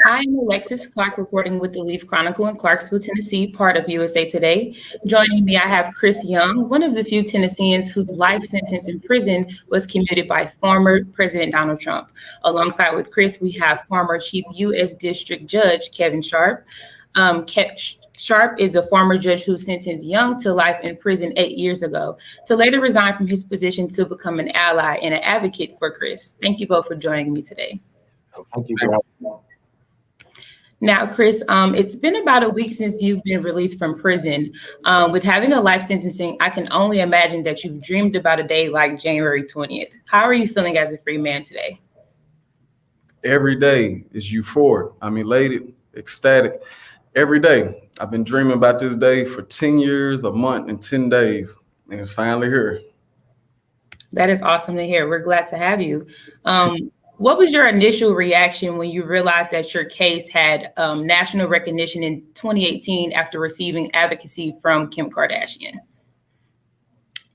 I am Alexis Clark reporting with the Leaf Chronicle in Clarksville, Tennessee, part of USA Today. Joining me, I have Chris Young, one of the few Tennesseans whose life sentence in prison was commuted by former President Donald Trump. Alongside with Chris, we have former Chief U.S. District Judge Kevin Sharp. Sharp is a former judge who sentenced Young to life in prison 8 years ago, to later resign from his position to become an ally and an advocate for Chris. Thank you both for joining me today. Thank you. Now, Chris, it's been about a week since you've been released from prison. With having a life sentencing, I can only imagine that you've dreamed about a day like January 20th. How are you feeling as a free man today? Every day is euphoric. I'm elated, ecstatic. Every day. I've been dreaming about this day for 10 years, a month, and 10 days, and it's finally here. That is awesome to hear. We're glad to have you. What was your initial reaction when you realized that your case had national recognition in 2018 after receiving advocacy from Kim Kardashian?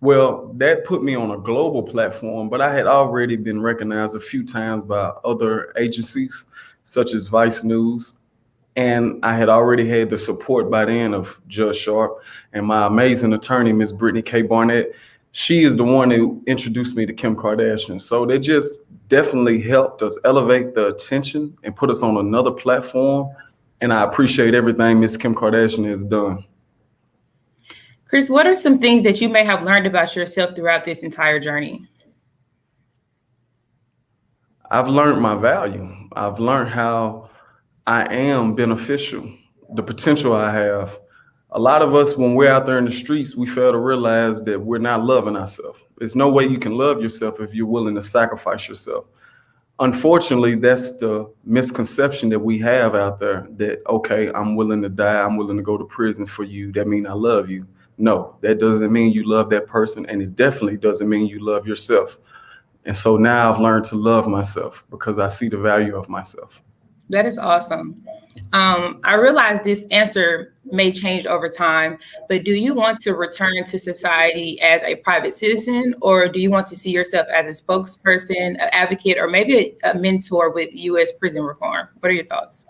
Well, that put me on a global platform, but I had already been recognized a few times by other agencies, such as Vice News. And I had already had the support by then of Judge Sharp and my amazing attorney, Ms. Brittany K. Barnett. She is the one who introduced me to Kim Kardashian. So they just definitely helped us elevate the attention and put us on another platform. And I appreciate everything Ms. Kim Kardashian has done. Chris, what are some things that you may have learned about yourself throughout this entire journey? I've learned my value. I've learned how I am beneficial, the potential I have. A lot of us, when we're out there in the streets, we fail to realize that we're not loving ourselves. There's no way you can love yourself if you're willing to sacrifice yourself. Unfortunately, that's the misconception that we have out there that, okay, I'm willing to die. I'm willing to go to prison for you. That means I love you. No, that doesn't mean you love that person. And it definitely doesn't mean you love yourself. And so now I've learned to love myself because I see the value of myself. That is awesome. I realize this answer may change over time, but do you want to return to society as a private citizen, or do you want to see yourself as a spokesperson, an advocate, or maybe a mentor with U.S. prison reform? What are your thoughts?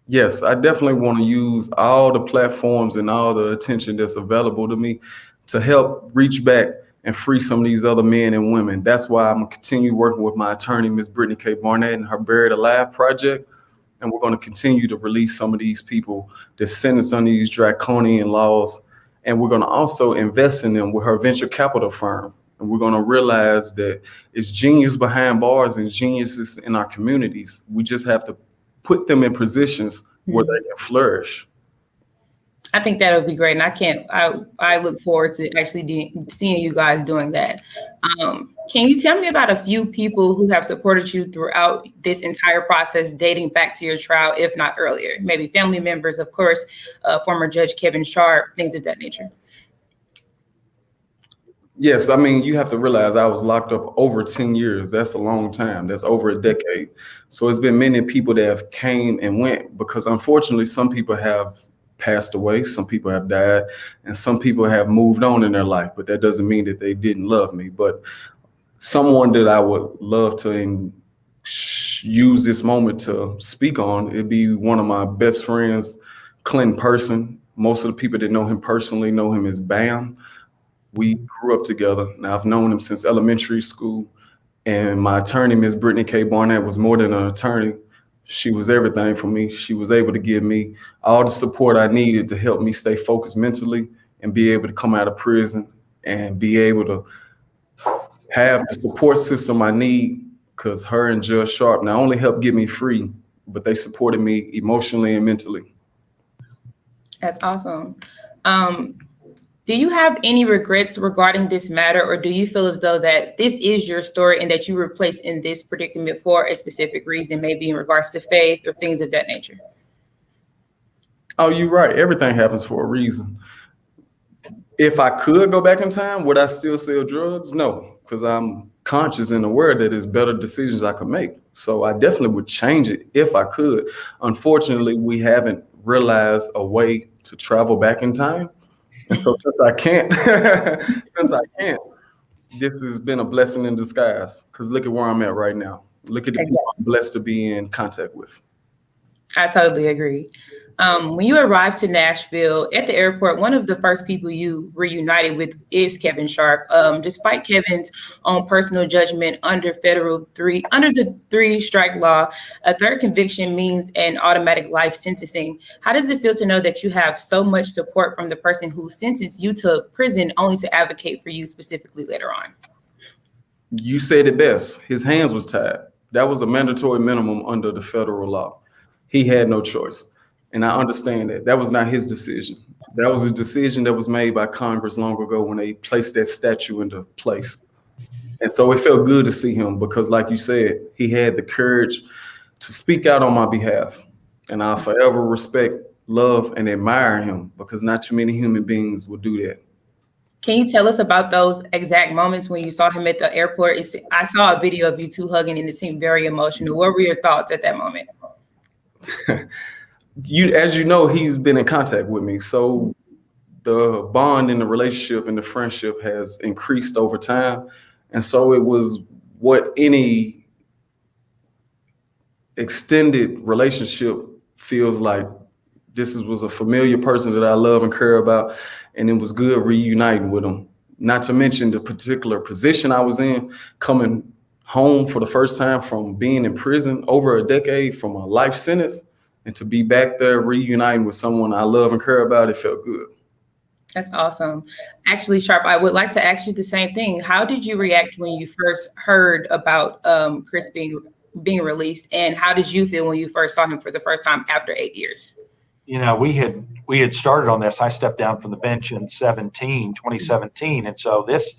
Yes, I definitely want to use all the platforms and all the attention that's available to me to help reach back and free some of these other men and women. That's why I'm going to continue working with my attorney, Ms. Brittany K. Barnett, and her Buried Alive project. And we're going to continue to release some of these people that sentenced under these draconian laws. And we're going to also invest in them with her venture capital firm. And we're going to realize that it's genius behind bars and geniuses in our communities. We just have to put them in positions where they can flourish. I think that would be great. And I look forward to actually seeing you guys doing that. Can you tell me about a few people who have supported you throughout this entire process, dating back to your trial, if not earlier? Maybe family members, of course, former Judge Kevin Sharp, things of that nature. Yes, I mean, you have to realize I was locked up over 10 years. That's a long time. That's over a decade. So it's been many people that have came and went because unfortunately, some people have passed away, some people have died, and some people have moved on in their life, but that doesn't mean that they didn't love me. But someone that I would love to use this moment to speak on, it'd be one of my best friends, Clinton Person. Most of the people that know him personally know him as Bam. We grew up together. Now I've known him since elementary school, and my attorney, Ms. Brittany K. Barnett, was more than an attorney. She was everything for me. She was able to give me all the support I needed to help me stay focused mentally and be able to come out of prison and be able to have the support system I need, because her and Judge Sharp not only helped get me free, but they supported me emotionally and mentally. That's awesome. Do you have any regrets regarding this matter, or do you feel as though that this is your story and that you were placed in this predicament for a specific reason, maybe in regards to faith or things of that nature? Oh, you're right. Everything happens for a reason. If I could go back in time, would I still sell drugs? No, because I'm conscious and aware that there's better decisions I could make. So I definitely would change it if I could. Unfortunately, we haven't realized a way to travel back in time. And so since I can't, this has been a blessing in disguise. Because look at where I'm at right now. Look at the people I'm blessed to be in contact with. I totally agree. When you arrived to Nashville at the airport, one of the first people you reunited with is Kevin Sharp. Despite Kevin's own personal judgment under the three strike law, a third conviction means an automatic life sentencing. How does it feel to know that you have so much support from the person who sentenced you to prison only to advocate for you specifically later on? You said it best. His hands was tied. That was a mandatory minimum under the federal law. He had no choice. And I understand that. That was not his decision. That was a decision that was made by Congress long ago when they placed that statute into place. And so it felt good to see him because, like you said, he had the courage to speak out on my behalf. And I forever respect, love, and admire him because not too many human beings will do that. Can you tell us about those exact moments when you saw him at the airport? I saw a video of you two hugging and it seemed very emotional. What were your thoughts at that moment? As you know, he's been in contact with me. So the bond in the relationship and the friendship has increased over time. And so it was what any extended relationship feels like. This was a familiar person that I love and care about. And it was good reuniting with him. Not to mention the particular position I was in, coming home for the first time from being in prison over a decade from a life sentence. And to be back there reuniting with someone I love and care about, it felt good. That's awesome. Actually, Sharp, I would like to ask you the same thing. How did you react when you first heard about Chris being released? And how did you feel when you first saw him for the first time after 8 years? You know, we had started on this. I stepped down from the bench in 2017. And so this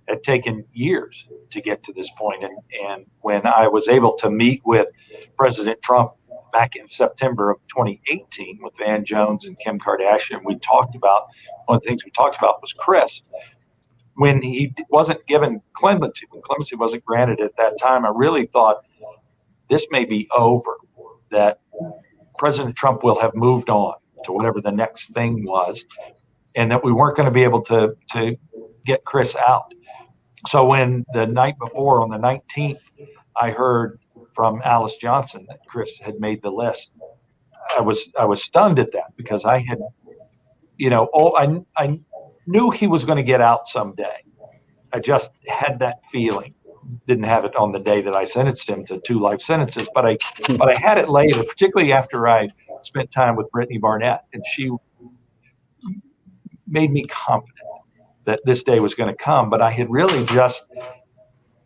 had taken years to get to this point. And when I was able to meet with President Trump back in September of 2018 with Van Jones and Kim Kardashian, one of the things we talked about was Chris. When he wasn't given clemency, when clemency wasn't granted at that time, I really thought this may be over, that President Trump will have moved on to whatever the next thing was, and that we weren't going to be able to get Chris out. So when the night before, on the 19th, I heard from Alice Johnson that Chris had made the list, I was stunned at that because I had, I knew he was going to get out someday. I just had that feeling. Didn't have it on the day that I sentenced him to 2 life sentences, but I had it later, particularly after I spent time with Brittany Barnett, and she made me confident that this day was going to come. But I had really just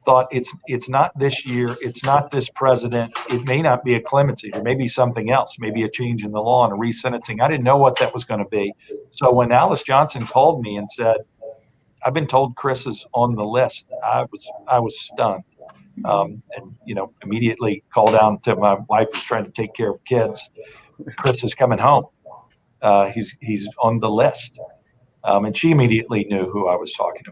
thought it's not this year, it's not this president, it may not be a clemency, there may be something else, maybe a change in the law and a resentencing. I didn't know what that was going to be. So when Alice Johnson called me and said, "I've been told Chris is on the list," I was stunned, and immediately called down to my wife who's trying to take care of kids. Chris is coming home. He's on the list, and she immediately knew who I was talking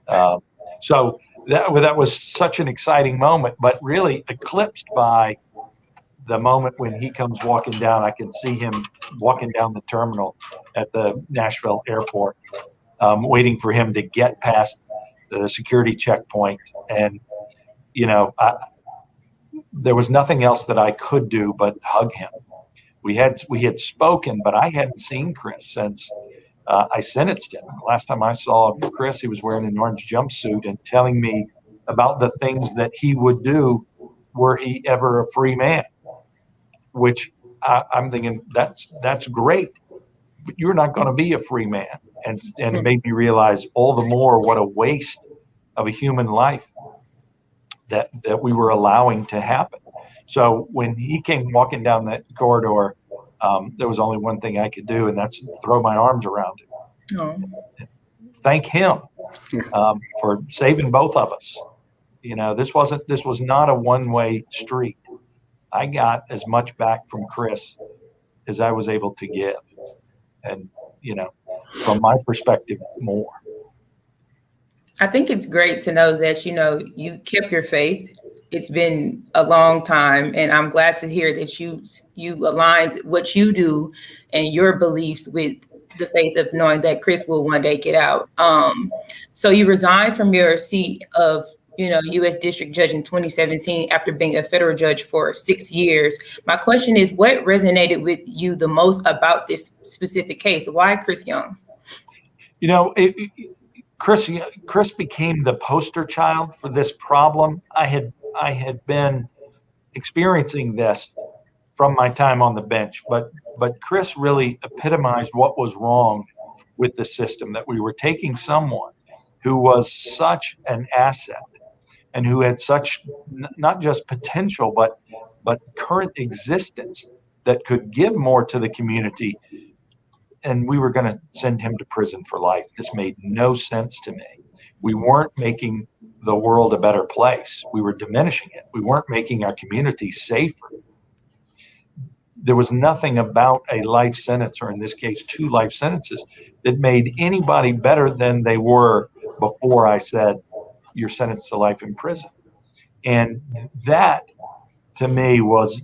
about. So that was such an exciting moment, but really eclipsed by the moment when he comes walking down. I can see him walking down the terminal at the Nashville airport. Waiting for him to get past the security checkpoint. And, there was nothing else that I could do but hug him. We had spoken, but I hadn't seen Chris since I sentenced him. Last time I saw Chris, he was wearing an orange jumpsuit and telling me about the things that he would do were he ever a free man, which I'm thinking that's great, but you're not going to be a free man. And it made me realize all the more what a waste of a human life that we were allowing to happen. So when he came walking down that corridor, there was only one thing I could do, and that's throw my arms around him. Oh. Thank him for saving both of us. This was not a one-way street. I got as much back from Chris as I was able to give. And, from my perspective, more. I think it's great to know that, you kept your faith. It's been a long time, and I'm glad to hear that you aligned what you do and your beliefs with the faith of knowing that Chris will one day get out. So you resigned from your seat of U.S. District Judge in 2017 after being a federal judge for 6 years. My question is, what resonated with you the most about this specific case? Why Chris Young? Chris became the poster child for this problem. I had been experiencing this from my time on the bench, but Chris really epitomized what was wrong with the system, that we were taking someone who was such an asset and who had such not just potential, but current existence that could give more to the community. And we were going to send him to prison for life. This made no sense to me. We weren't making the world a better place. We were diminishing it. We weren't making our community safer. There was nothing about a life sentence, or in this case, 2 life sentences, that made anybody better than they were before I said, you're sentenced to life in prison. And that, to me, was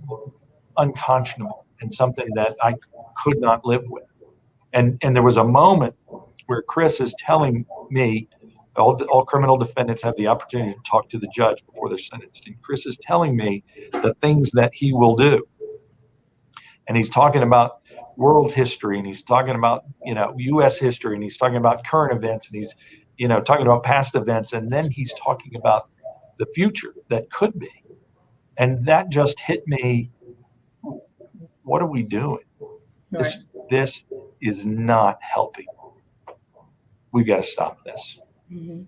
unconscionable and something that I could not live with. And there was a moment where Chris is telling me, all criminal defendants have the opportunity to talk to the judge before they're sentenced. And Chris is telling me the things that he will do. And he's talking about world history, and he's talking about, U.S. history, and he's talking about current events, and he's, talking about past events. And then he's talking about the future that could be. And that just hit me. What are we doing? Right. This is not helping. We've got to stop this. Mm-hmm.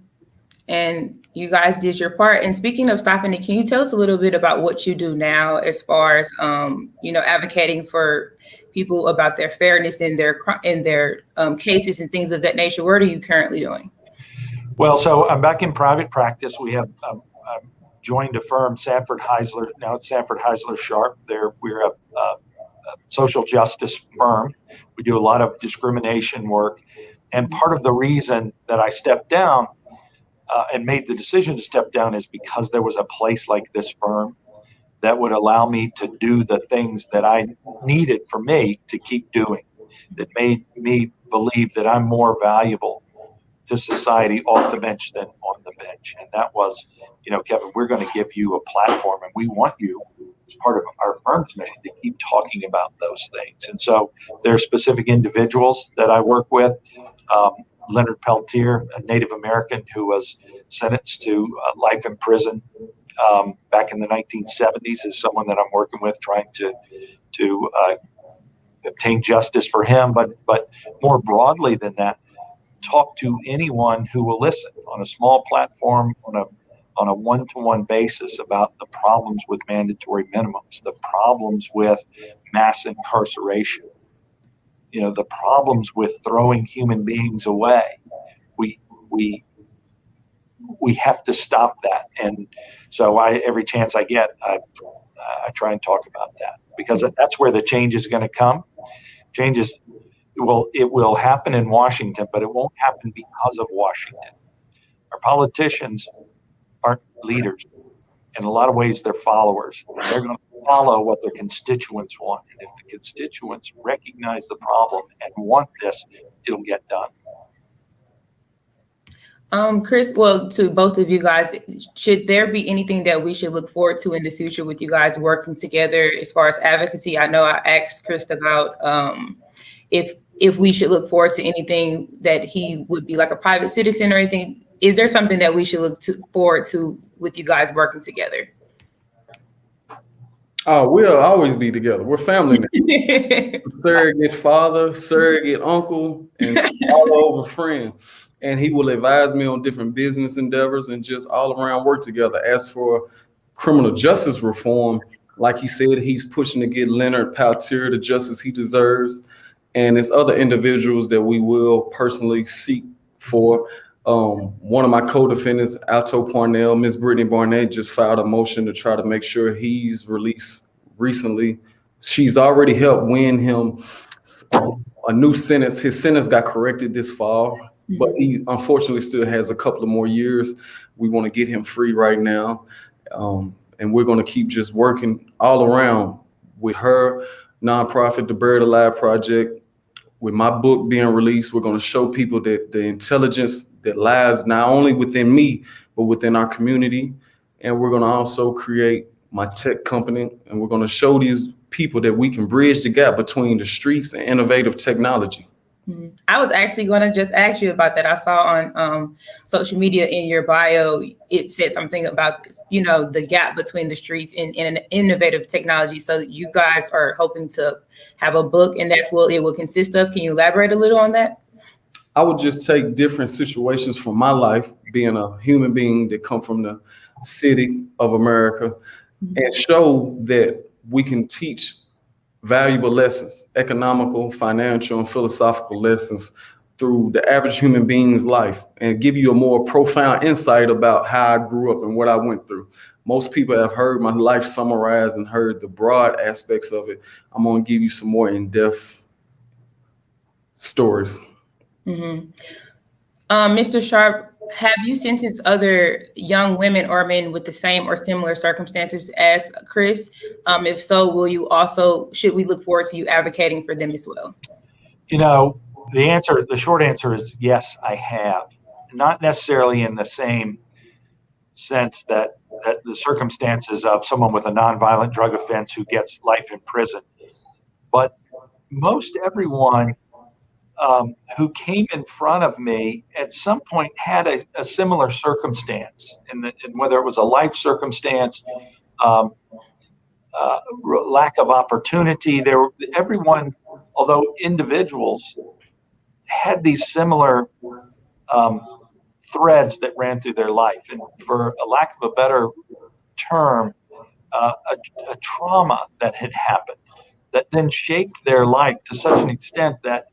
And you guys did your part. And speaking of stopping it, can you tell us a little bit about what you do now as far as, advocating for people about their fairness in their cases and things of that nature? What are you currently doing? Well, so I'm back in private practice. We have joined a firm, Sanford Heisler. Now it's Sanford Heisler Sharp. We're a social justice firm. We do a lot of discrimination work. And part of the reason that I stepped down and made the decision to step down is because there was a place like this firm that would allow me to do the things that I needed for me to keep doing, that made me believe that I'm more valuable to society off the bench than on the bench. And that was, Kevin, we're going to give you a platform, and we want you, as part of our firm's mission, to keep talking about those things. And so there are specific individuals that I work with. Leonard Peltier, a Native American who was sentenced to life in prison back in the 1970s, is someone that I'm working with, trying to obtain justice for him. But more broadly than that, talk to anyone who will listen on a small platform, on a one-to-one basis, about the problems with mandatory minimums, the problems with mass incarceration, the problems with throwing human beings away. We have to stop that. And so every chance I get, I try and talk about that, because that's where the change is going to come. It will happen in Washington, but it won't happen because of Washington. Our politicians aren't leaders. In a lot of ways, they're followers. And they're going to follow what their constituents want. And if the constituents recognize the problem and want this, it'll get done. Chris, well, to both of you guys, should there be anything that we should look forward to in the future with you guys working together as far as advocacy? I know I asked Chris about if we should look forward to anything that he would be like a private citizen or anything. Is there something that we should look forward to with you guys working together? Oh, we'll always be together. We're family now. Surrogate father, surrogate uncle, and all over friend. And he will advise me on different business endeavors and just all around work together. As for criminal justice reform, like he said, he's pushing to get Leonard Peltier the justice he deserves. And there's other individuals that we will personally seek for. One of my co-defendants, Alto Parnell, Ms. Brittany Barnett, just filed a motion to try to make sure he's released recently. She's already helped win him a new sentence. His sentence got corrected this fall, but he unfortunately still has a couple of more years. We want to get him free right now. And we're going to keep just working all around with her nonprofit, the Buried Alive Project, with my book being released, we're going to show people that the intelligence that lies not only within me, but within our community. And we're going to also create my tech company, and we're going to show these people that we can bridge the gap between the streets and innovative technology. I was actually going to just ask you about that. I saw on social media in your bio, it said something about, the gap between the streets and an innovative technology. So you guys are hoping to have a book, and that's what it will consist of. Can you elaborate a little on that? I would just take different situations from my life, being a human being that come from the city of America, and show that we can teach valuable lessons, economical, financial, and philosophical lessons through the average human being's life, and give you a more profound insight about how I grew up and what I went through. Most people have heard my life summarized and heard the broad aspects of it. I'm going to give you some more in-depth stories. Mr. Sharp, have you sentenced other young women or men with the same or similar circumstances as Chris? If so, should we look forward to you advocating for them as well? The short answer is yes, I have. Not necessarily in the same sense that the circumstances of someone with a nonviolent drug offense who gets life in prison, but most everyone who came in front of me at some point had a similar circumstance, and whether it was a life circumstance, lack of opportunity. Everyone, although individuals, had these similar threads that ran through their life, and for a lack of a better term, a trauma that had happened that then shaped their life to such an extent that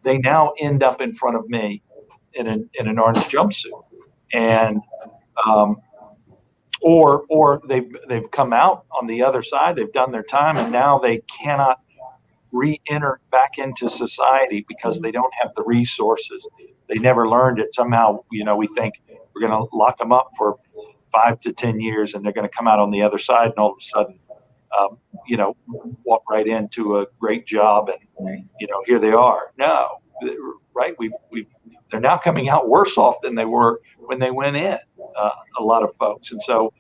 they now end up in front of me in an orange jumpsuit, and or they've come out on the other side, they've done their time, and now they cannot re-enter back into society because they don't have the resources. They never learned it. Somehow, we think we're going to lock them up for 5 to 10 years, and they're going to come out on the other side, and all of a sudden, walk right into a great job, and here they are. No, right? They're now coming out worse off than they were when they went in. A lot of folks, and so,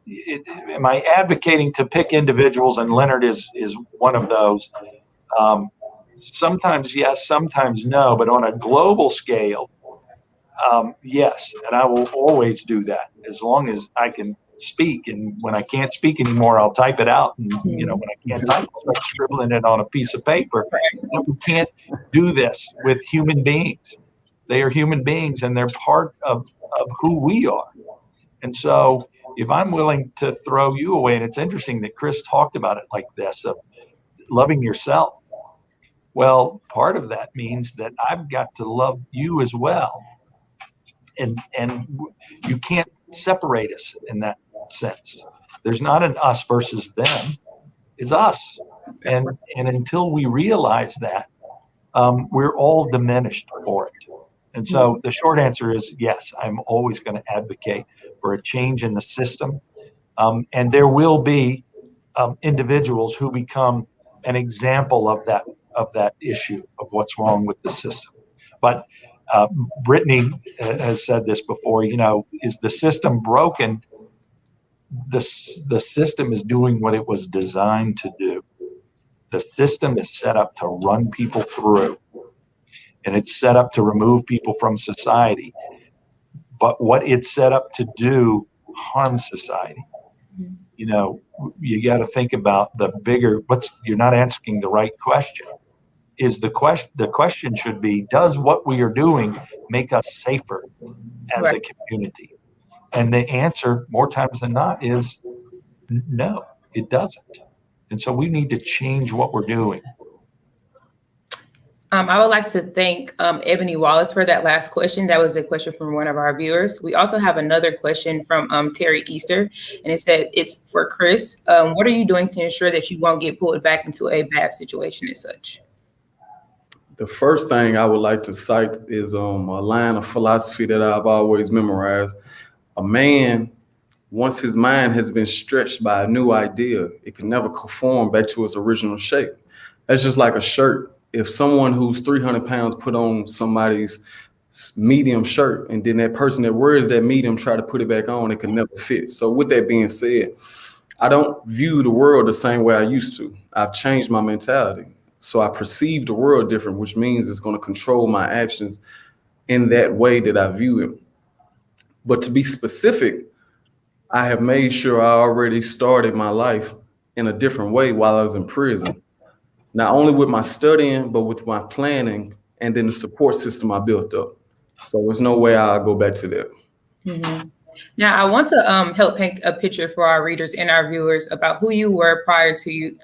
am I advocating to pick individuals? And Leonard is one of those. Sometimes yes, sometimes no. But on a global scale, yes, and I will always do that as long as I can speak. And when I can't speak anymore, I'll type it out. And when I can't type, I'll start scribbling it on a piece of paper. And we can't do this with human beings. They are human beings, and they're part of who we are. And so if I'm willing to throw you away, and it's interesting that Chris talked about it like this, of loving yourself. Well, part of that means that I've got to love you as well. And you can't separate us in that sense. There's not an us versus them. It's us. And until we realize that, we're all diminished for it. And so the short answer is yes, I'm always going to advocate for a change in the system. And there will be individuals who become an example of that issue of what's wrong with the system. But Brittany has said this before, is the system broken? The system is doing what it was designed to do. The system is set up to run people through, and it's set up to remove people from society. But what it's set up to do harms society. You got to think about the bigger, you're not asking the right question. The question should be, does what we are doing make us safer as a community? And the answer, more times than not, is no, it doesn't. And so we need to change what we're doing. I would like to thank Ebony Wallace for that last question. That was a question from one of our viewers. We also have another question from Terry Easter, and it said, it's for Chris. What are you doing to ensure that you won't get pulled back into a bad situation as such? The first thing I would like to cite is a line of philosophy that I've always memorized. A man, once his mind has been stretched by a new idea, it can never conform back to its original shape. That's just like a shirt. if someone who's 300 pounds put on somebody's medium shirt, and then that person that wears that medium try to put it back on, it can never fit. So with that being said, I don't view the world the same way I used to. I've changed my mentality. So I perceive the world different, which means it's going to control my actions in that way that I view it. But to be specific, I have made sure I already started my life in a different way while I was in prison. Not only with my studying, but with my planning and then the support system I built up. So there's no way I'll go back to that. Mm-hmm. Now, I want to help paint a picture for our readers and our viewers about who you were prior to you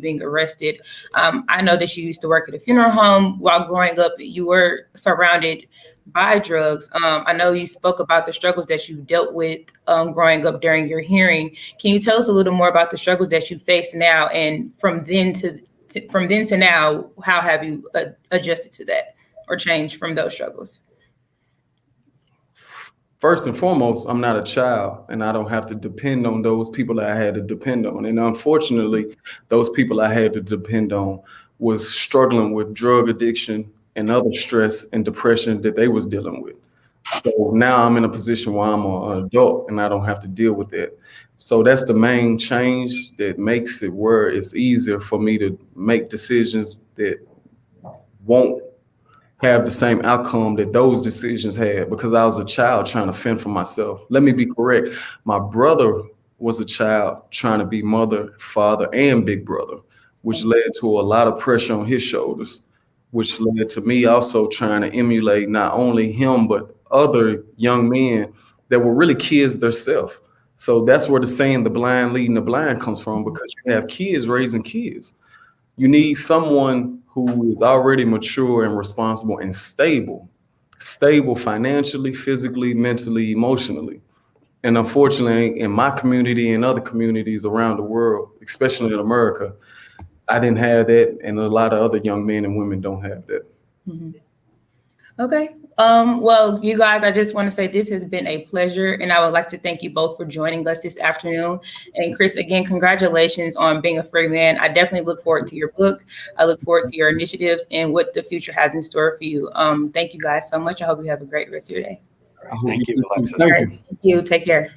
being arrested. I know that you used to work at a funeral home. While growing up, you were surrounded by drugs. I know you spoke about the struggles that you dealt with growing up during your hearing. Can you tell us a little more about the struggles that you face now, and from then to now, how have you adjusted to that or changed from those struggles? First and foremost, I'm not a child, and I don't have to depend on those people that I had to depend on. And unfortunately, those people I had to depend on was struggling with drug addiction and other stress and depression that they was dealing with. So now I'm in a position where I'm an adult and I don't have to deal with that. So that's the main change that makes it where it's easier for me to make decisions that won't have the same outcome that those decisions had, because I was a child trying to fend for myself. Let me be correct. My brother was a child trying to be mother, father, and big brother, which led to a lot of pressure on his shoulders, which led to me also trying to emulate not only him, but other young men that were really kids themselves. So that's where the saying, the blind leading the blind, comes from, because you have kids raising kids. You need someone who is already mature and responsible and stable financially, physically, mentally, emotionally. And unfortunately, in my community and other communities around the world, especially in America, I didn't have that, and a lot of other young men and women don't have that. Mm-hmm. Okay. Well, you guys, I just want to say this has been a pleasure, and I would like to thank you both for joining us this afternoon. And Chris, again, congratulations on being a free man. I definitely look forward to your book. I look forward to your initiatives and what the future has in store for you. Thank you guys so much. I hope you have a great rest of your day. Thank you, Alexis. All right. Thank you. Take care.